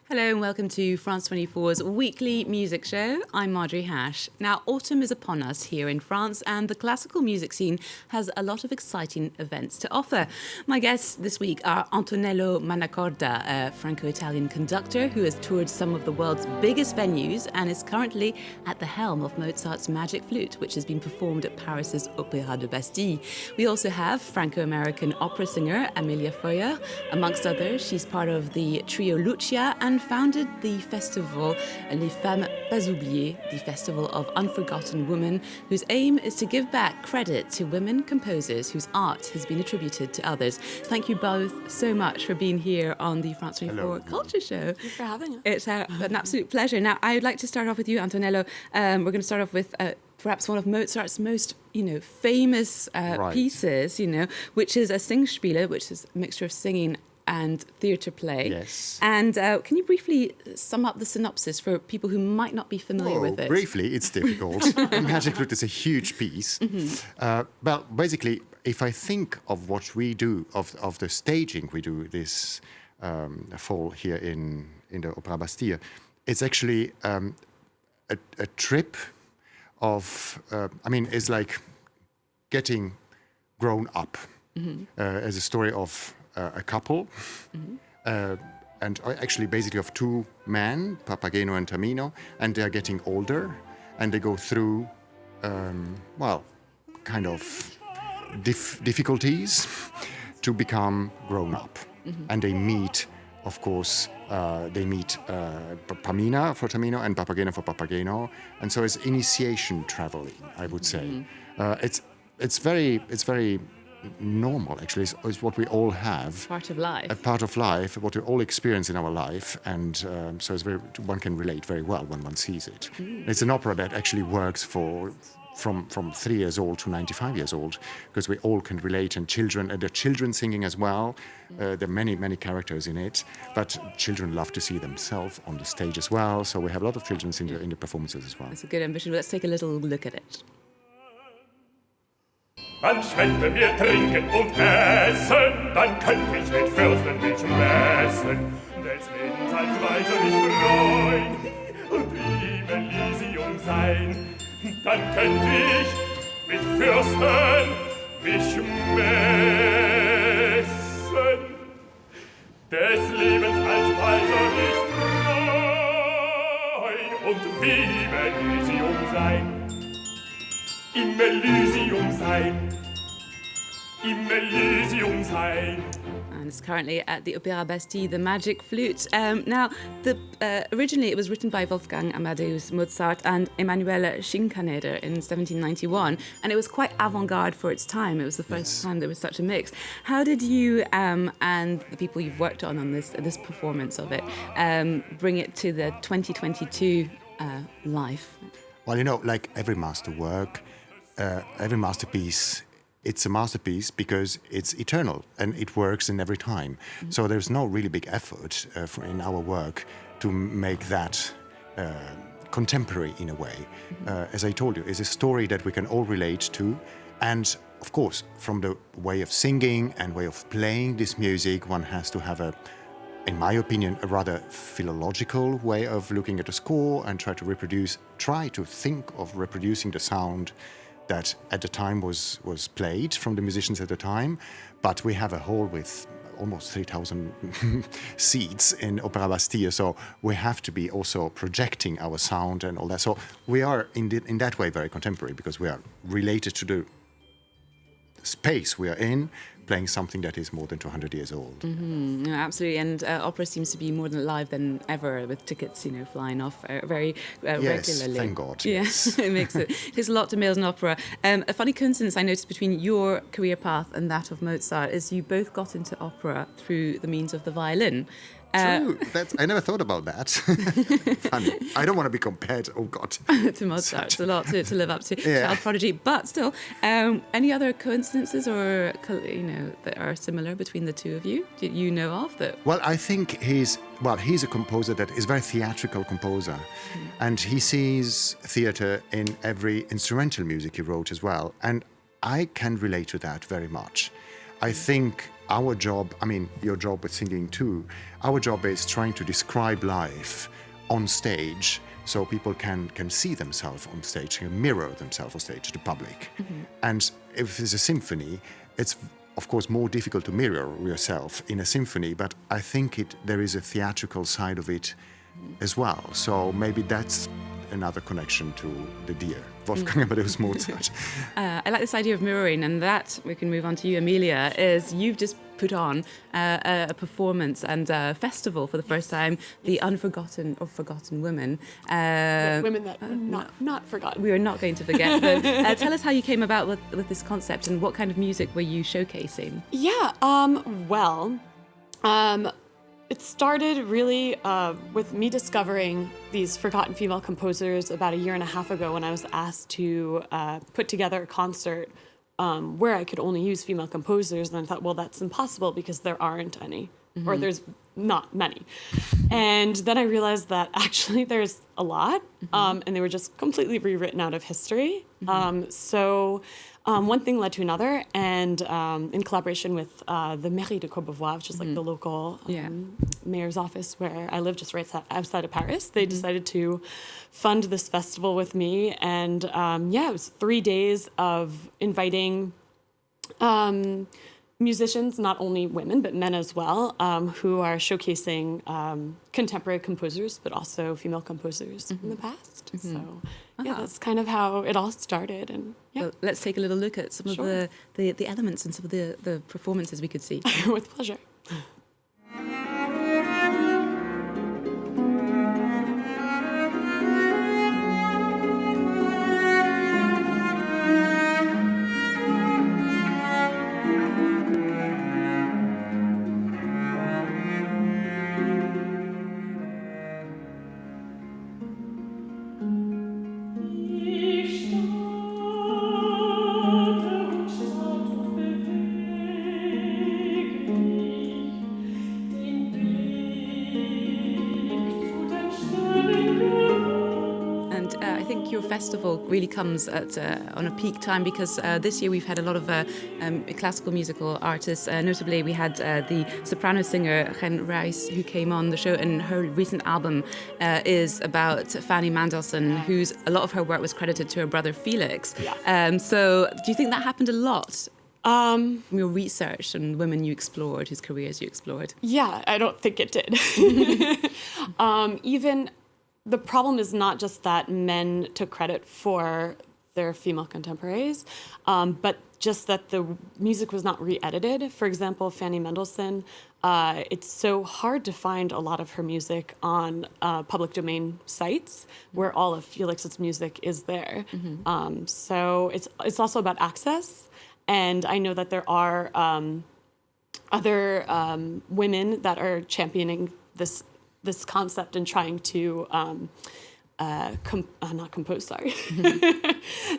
Hello and welcome to France 24's weekly music show. I'm Marjorie Hash. Now, autumn is upon us here in France and the classical music scene has a lot of exciting events to offer. My guests this week are Antonello Manacorda, a Franco-Italian conductor who has toured some of the world's biggest venues and is currently at the helm of Mozart's Magic Flute, which has been performed at Paris's Opéra Bastille. We also have Franco-American opera singer Amelia Feuer. Amongst others, she's part of the trio Lucia and founded the festival Les Femmes, oubliées, the festival of unforgotten women, whose aim is to give back credit to women composers whose art has been attributed to others. Thank you both so much for being here on the France 24 Hello. Culture Show. Thanks for having us. It's an absolute pleasure. Now, I would like to start off with you, Antonello. We're going to start off with perhaps one of Mozart's most, famous pieces, which is a Singspiel, which is a mixture of singing and theatre play. Yes. And can you briefly sum up the synopsis for people who might not be familiar with it? Briefly, it's difficult. Magic Flute is a huge piece. Mm-hmm. Well, basically, if I think of what we do, of the staging we do this fall here in the Opéra Bastille, it's actually a trip of, it's like getting grown up. Mm-hmm. As a story of a couple, and actually basically of two men, Papageno and Tamino, and they're getting older, and they go through, kind of difficulties to become grown up. Mm-hmm. And they meet, of course, Pamina for Tamino and Papageno for Papageno, and so it's initiation traveling, I would say. Mm-hmm. It's very normal, actually. It's what we all have. Part of life. A part of life, what we all experience in our life, and so one can relate very well when one sees it. Mm. It's an opera that actually works from 3 years old to 95 years old, because we all can relate, and there are children singing as well. There are many characters in it, but children love to see themselves on the stage as well, so we have a lot of children in the performances as well. That's a good ambition. Let's take a little look at it. Man schmeckte mir trinken und essen, dann könnt ich mit Fürsten mich messen, des Lebenshalsweise mich freuen und wie im Elysium sein. Dann könnt ich mit Fürsten mich messen, des Lebens als Weiser mich freuen und wie im Elysium sein. Im Elysium sein. Im Elysium sein. And it's currently at the Opéra Bastille, the Magic Flute. Now, originally it was written by Wolfgang Amadeus Mozart and Emanuele Schikaneder in 1791, and it was quite avant-garde for its time. It was the first time there was such a mix. How did you and the people you've worked on this performance of it bring it to the 2022 life? Well, like every masterwork, every masterpiece, it's a masterpiece because it's eternal and it works in every time. Mm-hmm. So there's no really big effort in our work to make that contemporary in a way. Mm-hmm. As I told you, it's a story that we can all relate to. And of course, from the way of singing and way of playing this music, one has to have in my opinion, a rather philological way of looking at a score and try to think of reproducing the sound that at the time was played from the musicians at the time. But we have a hall with almost 3,000 seats in Opéra Bastille, so we have to be also projecting our sound and all that. So we are in that way very contemporary, because we are related to the space we are in, playing something that is more than 200 years old. Mm-hmm. No, absolutely, and opera seems to be more alive than ever, with tickets, regularly. Yes, thank God. Yes, it takes a lot to build an opera. A funny coincidence I noticed between your career path and that of Mozart is you both got into opera through the means of the violin. True. I never thought about that. Funny. I don't want to be compared, oh God. to Mozart. It's a lot to live up to. Yeah. Child prodigy. But still, any other coincidences or, that are similar between the two of you? Did you know of that? Well, I think he's a composer that is a very theatrical composer. Mm. And he sees theatre in every instrumental music he wrote as well. And I can relate to that very much. I think our job, I mean, your job with singing too, our job is trying to describe life on stage so people can see themselves on stage, can mirror themselves on stage to the public. And if it's a symphony, it's of course more difficult to mirror yourself in a symphony, but I think there is a theatrical side of it as well. So maybe that's another connection to the dear Wolfgang Amadeus Mozart. I like this idea of mirroring, and that, we can move on to you, Amelia, is you've just put on a performance and a festival for the first time, the Unforgotten or Forgotten Women. Women that were not forgotten. We are not going to forget them. Tell us how you came about with this concept and what kind of music were you showcasing? Yeah, it started really with me discovering these forgotten female composers about a year and a half ago when I was asked to put together a concert where I could only use female composers. And I thought, well, that's impossible because there aren't any, or there's not many. And then I realized that actually there's a lot, and they were just completely rewritten out of history. So one thing led to another, and in collaboration with the Mairie de Courbevoie, which is like the local mayor's office where I live just right outside of Paris, they decided to fund this festival with me. And it was 3 days of inviting musicians, not only women, but men as well, who are showcasing contemporary composers, but also female composers from the past. So that's kind of how it all started. And well, let's take a little look at some of the elements and some of the performances we could see. With pleasure. Festival really comes at on a peak time because this year we've had a lot of classical musical artists. Notably, we had the soprano singer Ren Reis, who came on the show, and her recent album is about Fanny Mendelssohn, whose a lot of her work was credited to her brother Felix. So do you think that happened a lot? From your research and women you explored, whose careers you explored? Yeah, I don't think it did. Even the problem is not just that men took credit for their female contemporaries, but just that the music was not re-edited. For example, Fanny Mendelssohn, it's so hard to find a lot of her music on public domain sites where all of Felix's music is there. So it's also about access. And I know that there are other women that are championing this concept and trying to not compose, sorry.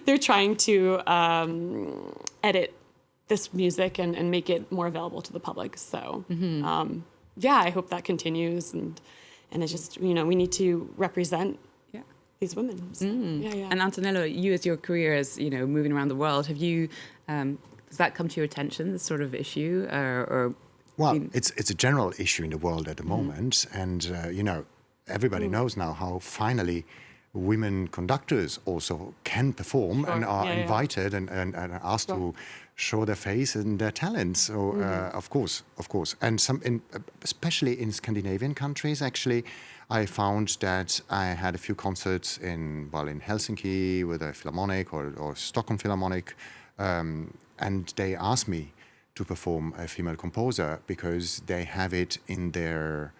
They're trying to edit this music and make it more available to the public. So I hope that continues, and it's just, we need to represent these women. So, And Antonello, you, as your career is, moving around the world, have you does that come to your attention, this sort of issue, or well, it's a general issue in the world at the moment, and everybody knows now how finally women conductors also can perform and are invited and asked to show their face and their talents. So of course, and especially in Scandinavian countries, actually, I found that I had a few concerts in Helsinki with a Philharmonic or Stockholm Philharmonic, and they asked me to perform a female composer because they have it in their,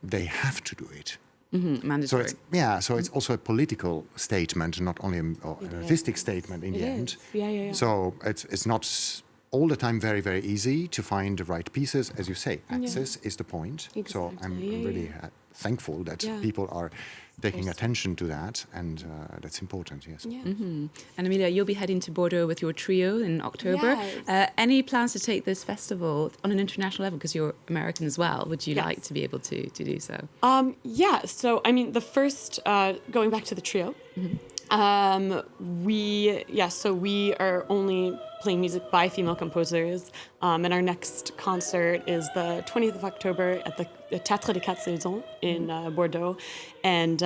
they have to do it. Mandatory. So it's also a political statement, not only an artistic statement in the end. So it's not all the time very, very easy to find the right pieces. As you say, access is the point. Exactly. So I'm really thankful that people are taking attention to that, and that's important, yes. And Amelia, you'll be heading to Bordeaux with your trio in October. Any plans to take this festival on an international level, because you're American as well? Would you like to be able to do so? So I mean, the first, going back to the trio, we are only playing music by female composers. And our next concert is the 20th of October at the Théâtre des Quatre Saisons in Bordeaux. And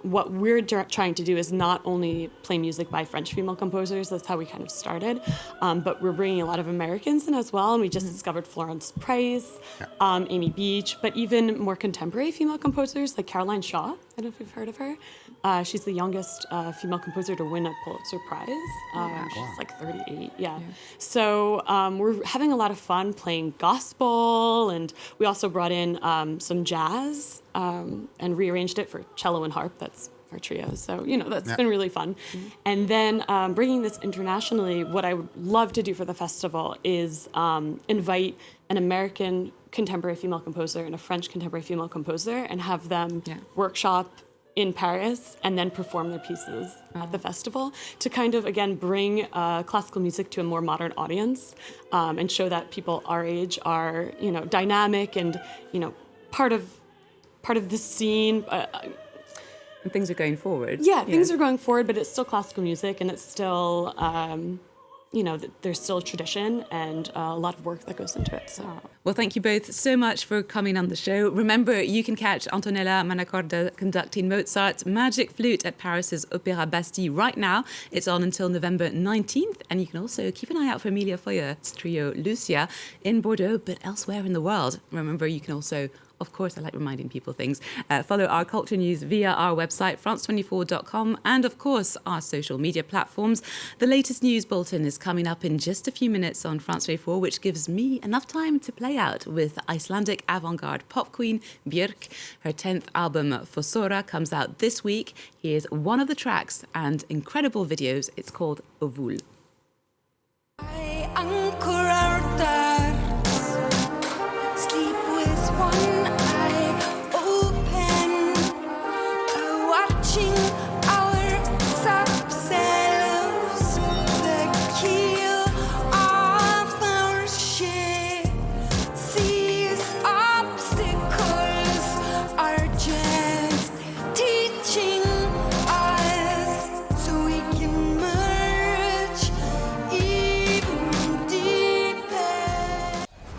what we're trying to do is not only play music by French female composers, that's how we kind of started, but we're bringing a lot of Americans in as well. And we just discovered Florence Price, Amy Beach, but even more contemporary female composers like Caroline Shaw. I don't know if you've heard of her. She's the youngest female composer to win a Pulitzer Prize. She's like 38, So we're having a lot of fun playing gospel, and we also brought in some jazz and rearranged it for cello and harp. That's our trio. So, that's been really fun. And then bringing this internationally, what I would love to do for the festival is invite an American contemporary female composer and a French contemporary female composer and have them workshop in Paris and then perform their pieces at the festival to kind of, again, bring classical music to a more modern audience and show that people our age are, dynamic and, part of this scene. And things are going forward. Yeah, things are going forward, but it's still classical music and it's still, there's still a tradition and a lot of work that goes into it. So. Well, thank you both so much for coming on the show. Remember, you can catch Antonello Manacorda conducting Mozart's Magic Flute at Paris's Opéra Bastille right now. It's on until November 19th. And you can also keep an eye out for Amelia Feuer's trio Lucia in Bordeaux, but elsewhere in the world. Remember, you can also, of course, I like reminding people things, follow our culture news via our website, france24.com, and of course, our social media platforms. The latest news bulletin is coming up in just a few minutes on France 24, which gives me enough time to play out with Icelandic avant-garde pop queen Björk. Her 10th album, Fossora, comes out this week. Here's one of the tracks and incredible videos. It's called Ovul.